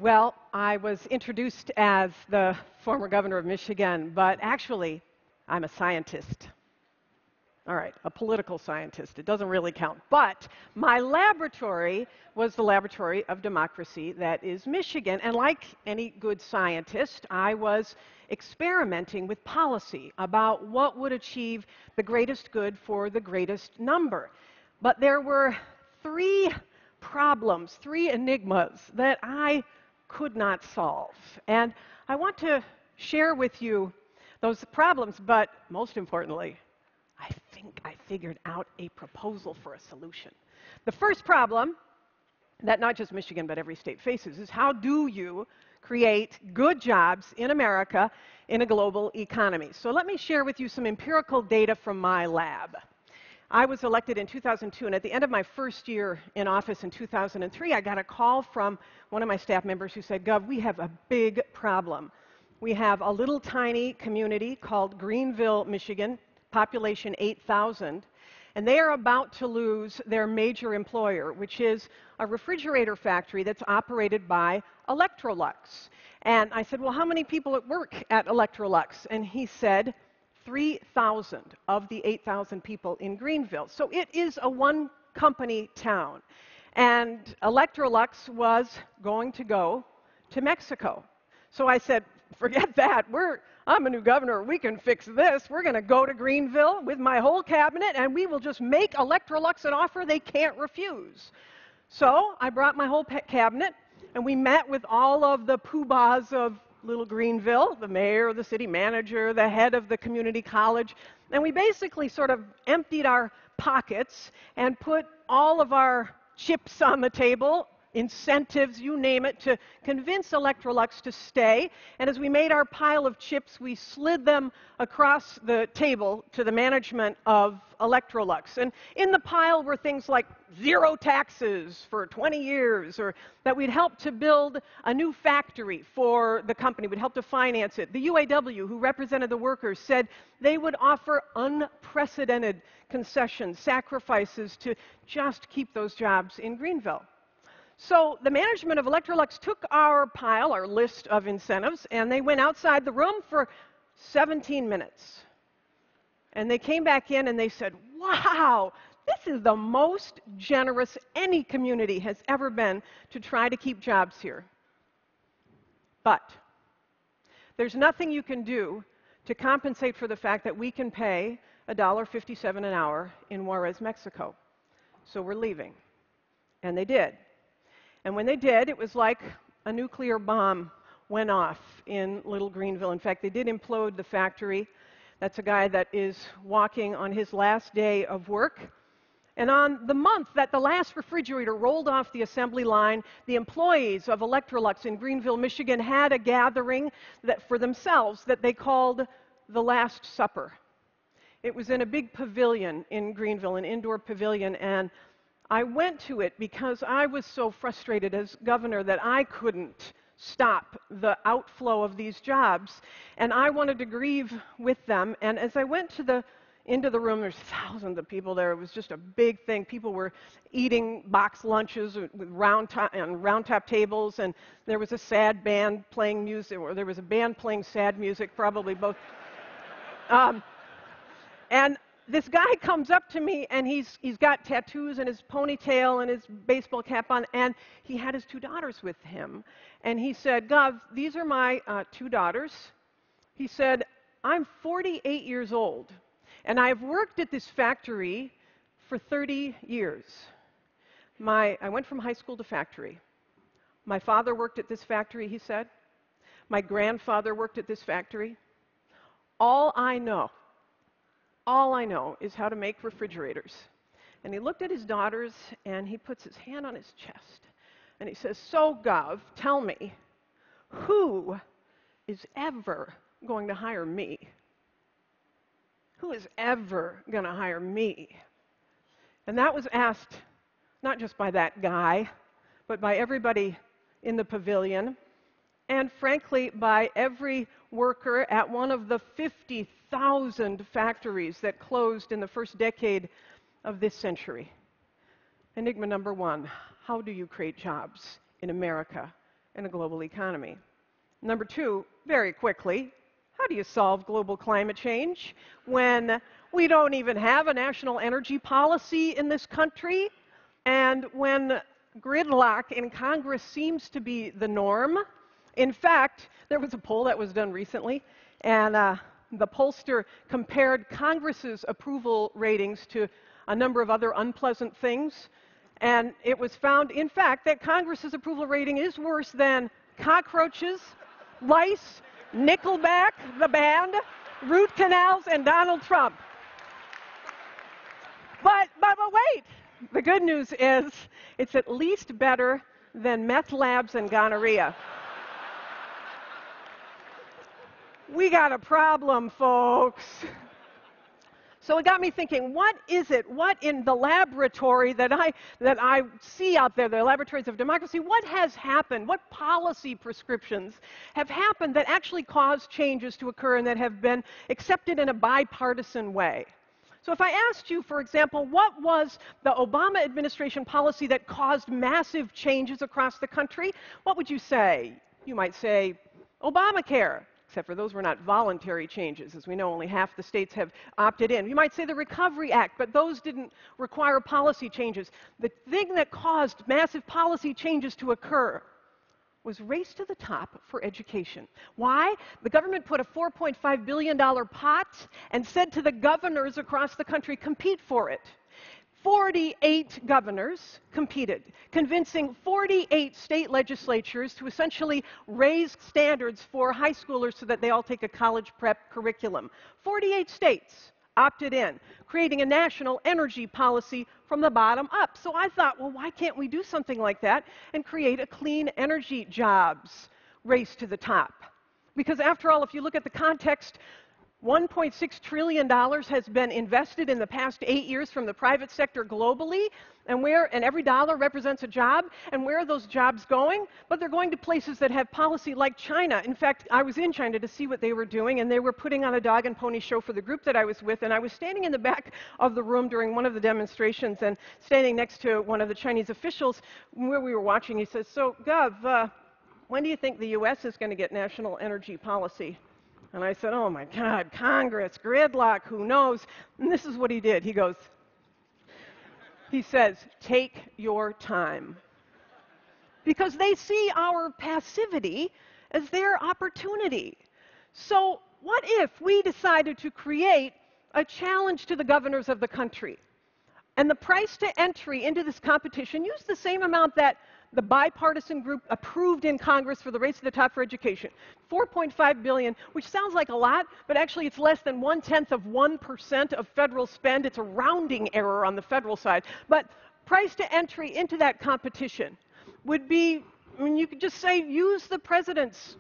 Well, I was introduced as the former governor of Michigan, but actually, I'm a scientist. All right, a political scientist. It doesn't really count. But my laboratory was the laboratory of democracy that is Michigan. And like any good scientist, I was experimenting with policy about what would achieve the greatest good for the greatest number. But there were three problems, three enigmas that I could not solve. And I want to share with you those problems, but most importantly, I think I figured out a proposal for a solution. The first problem that not just Michigan but every state faces is how do you create good jobs in America in a global economy? So let me share with you some empirical data from my lab. I was elected in 2002, and at the end of my first year in office in 2003, I got a call from one of my staff members who said, Gov, we have a big problem. We have a little tiny community called Greenville, Michigan, population 8,000, and they are about to lose their major employer, which is a refrigerator factory that's operated by Electrolux. And I said, well, how many people work at Electrolux? And he said, 3,000 of the 8,000 people in Greenville. So it is a one-company town. And Electrolux was going to go to Mexico. So I said, forget that. I'm a new governor. We can fix this. We're going to go to Greenville with my whole cabinet, and we will just make Electrolux an offer they can't refuse. So I brought my whole cabinet, and we met with all of the poobahs of Little Greenville, the mayor, the city manager, the head of the community college, and we basically sort of emptied our pockets and put all of our chips on the table, incentives, you name it, to convince Electrolux to stay. And as we made our pile of chips, we slid them across the table to the management of Electrolux. And in the pile were things like zero taxes for 20 years, or that we'd help to build a new factory for the company. We'd help to finance it. The UAW, who represented the workers, said they would offer unprecedented concessions, sacrifices to just keep those jobs in Greenville. So the management of Electrolux took our pile, our list of incentives, and they went outside the room for 17 minutes. And they came back in and they said, wow, this is the most generous any community has ever been to try to keep jobs here. But there's nothing you can do to compensate for the fact that we can pay $1.57 an hour in Juarez, Mexico. So we're leaving. And they did. And when they did, it was like a nuclear bomb went off in Little Greenville. In fact, they did implode the factory. That's a guy that is walking on his last day of work. And on the month that the last refrigerator rolled off the assembly line, the employees of Electrolux in Greenville, Michigan, had a gathering for themselves that they called the Last Supper. It was in a big pavilion in Greenville, an indoor pavilion, and I went to it because I was so frustrated as governor that I couldn't stop the outflow of these jobs, and I wanted to grieve with them. And as I went into the room, there's thousands of people there. It was just a big thing. People were eating box lunches with round top tables, and there was a sad band playing music, or there was a band playing sad music, probably both. And this guy comes up to me, and he's got tattoos and his ponytail and his baseball cap on, and he had his two daughters with him. And he said, Gov, these are my two daughters. He said, I'm 48 years old, and I've worked at this factory for 30 years. I went from high school to factory. My father worked at this factory, he said. My grandfather worked at this factory. All I know is how to make refrigerators. And he looked at his daughters, and he puts his hand on his chest, and he says, so, Gov, tell me, who is ever going to hire me? Who is ever going to hire me? And that was asked not just by that guy, but by everybody in the pavilion, and frankly, by every worker at one of the 50,000 factories that closed in the first decade of this century. Enigma number one, how do you create jobs in America in a global economy. Number two, very quickly, how do you solve global climate change when we don't even have a national energy policy in this country, and when gridlock in Congress seems to be the norm? In fact, there was a poll that was done recently, and the pollster compared Congress's approval ratings to a number of other unpleasant things, and it was found, in fact, that Congress's approval rating is worse than cockroaches, lice, Nickelback, the band, root canals, and Donald Trump. But wait, the good news is it's at least better than meth labs and gonorrhea. We got a problem, folks. So it got me thinking, what is it, what in the laboratory that I see out there, the laboratories of democracy, what has happened? What policy prescriptions have happened that actually caused changes to occur and that have been accepted in a bipartisan way? So if I asked you, for example, what was the Obama administration policy that caused massive changes across the country, what would you say? You might say Obamacare. Except for those were not voluntary changes. As we know, only half the states have opted in. You might say the Recovery Act, but those didn't require policy changes. The thing that caused massive policy changes to occur was race to the top for education. Why? The government put a $4.5 billion pot and said to the governors across the country, compete for it. 48 governors competed, convincing 48 state legislatures to essentially raise standards for high schoolers so that they all take a college prep curriculum. 48 states opted in, creating a national energy policy from the bottom up. So I thought, well, why can't we do something like that and create a clean energy jobs race to the top? Because after all, if you look at the context, $1.6 trillion has been invested in the past 8 years from the private sector globally, and every dollar represents a job. And where are those jobs going? But they're going to places that have policy like China. In fact, I was in China to see what they were doing, and they were putting on a dog and pony show for the group that I was with, and I was standing in the back of the room during one of the demonstrations and standing next to one of the Chinese officials where we were watching. He says, so, Gov, when do you think the U.S. is going to get national energy policy? And I said, oh my God, Congress, gridlock, who knows? And this is what he did. He says, take your time. Because they see our passivity as their opportunity. So what if we decided to create a challenge to the governors of the country? And the price to entry into this competition, use the same amount that the bipartisan group approved in Congress for the race to the top for education, $4.5 billion, which sounds like a lot, but actually it's less than 1/10% of federal spend. It's a rounding error on the federal side. But price to entry into that competition would be, I mean, you could just say, use the president's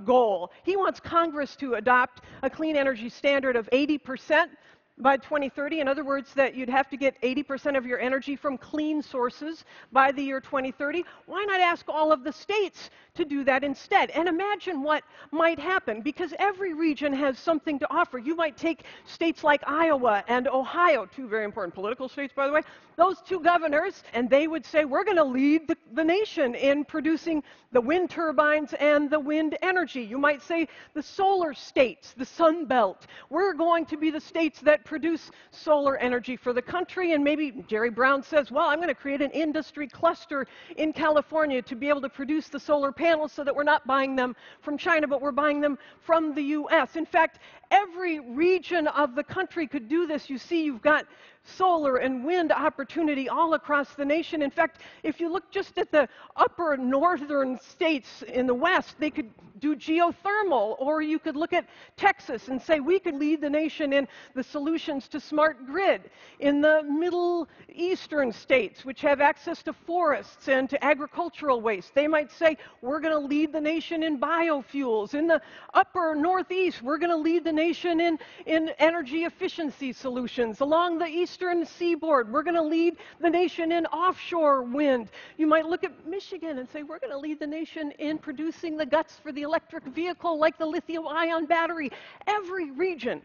goal. He wants Congress to adopt a clean energy standard of 80% by 2030. In other words, that you'd have to get 80% of your energy from clean sources by the year 2030. Why not ask all of the states to do that instead? And imagine what might happen, because every region has something to offer. You might take states like Iowa and Ohio, two very important political states, by the way, those two governors, and they would say, we're going to lead the nation in producing the wind turbines and the wind energy. You might say the solar states, the Sun Belt. We're going to be the states that produce solar energy for the country. And maybe Jerry Brown says, well, I'm going to create an industry cluster in California to be able to produce the solar panels so that we're not buying them from China, but we're buying them from the U.S. In fact, every region of the country could do this. You see, you've got solar and wind opportunity all across the nation. In fact, if you look just at the upper northern states in the West, they could do geothermal, or you could look at Texas and say we could lead the nation in the solutions to smart grid. In the middle eastern states, which have access to forests and to agricultural waste, they might say we're going to lead the nation in biofuels. In the upper northeast, we're going to lead the nation in energy efficiency solutions. Along the eastern seaboard, we're going to lead the nation in offshore wind. You might look at Michigan and say we're going to lead the nation in producing the guts for the electric vehicle, like the lithium-ion battery. Every region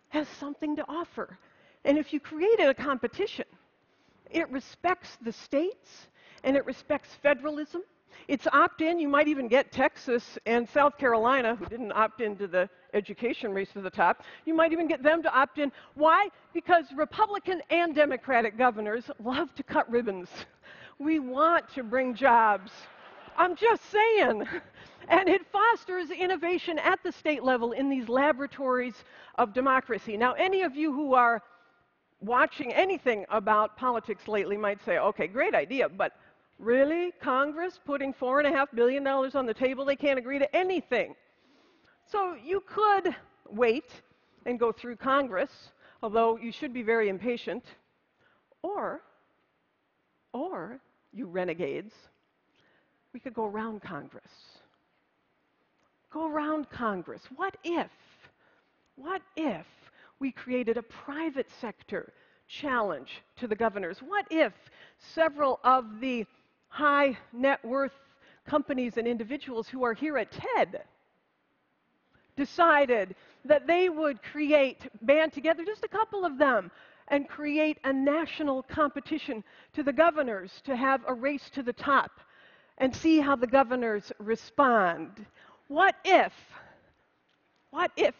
has something to offer. And if you created a competition, it respects the states, and it respects federalism, It's opt-in. You might even get Texas and South Carolina, who didn't opt into the education race to the top. You might even get them to opt in. Why? Because Republican and Democratic governors love to cut ribbons. We want to bring jobs. I'm just saying. And it fosters innovation at the state level in these laboratories of democracy. Now, any of you who are watching anything about politics lately might say, okay, great idea, but really, Congress putting $4.5 billion on the table? They can't agree to anything. So you could wait and go through Congress, although you should be very impatient. Or, you renegades, we could go around Congress. Go around Congress. What if we created a private sector challenge to the governors? What if several of the high net worth companies and individuals who are here at TED decided that they would band together, just a couple of them, and create a national competition to the governors to have a race to the top and see how the governors respond? What if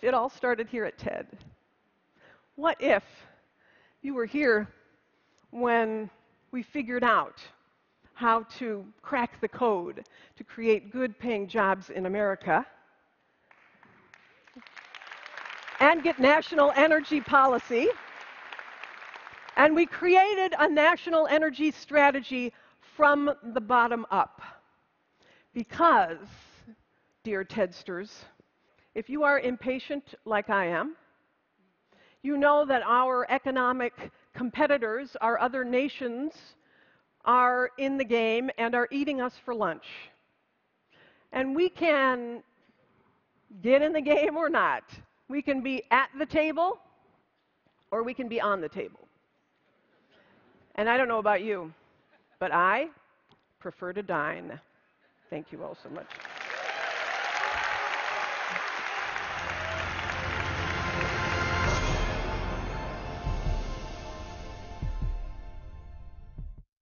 it all started here at TED? What if you were here when we figured out how to crack the code to create good-paying jobs in America and get national energy policy, and we created a national energy strategy from the bottom up? Because, dear TEDsters, if you are impatient like I am, you know that our economic competitors, our other nations, are in the game and are eating us for lunch. And we can get in the game or not. We can be at the table or we can be on the table. And I don't know about you, but I prefer to dine. Thank you all so much.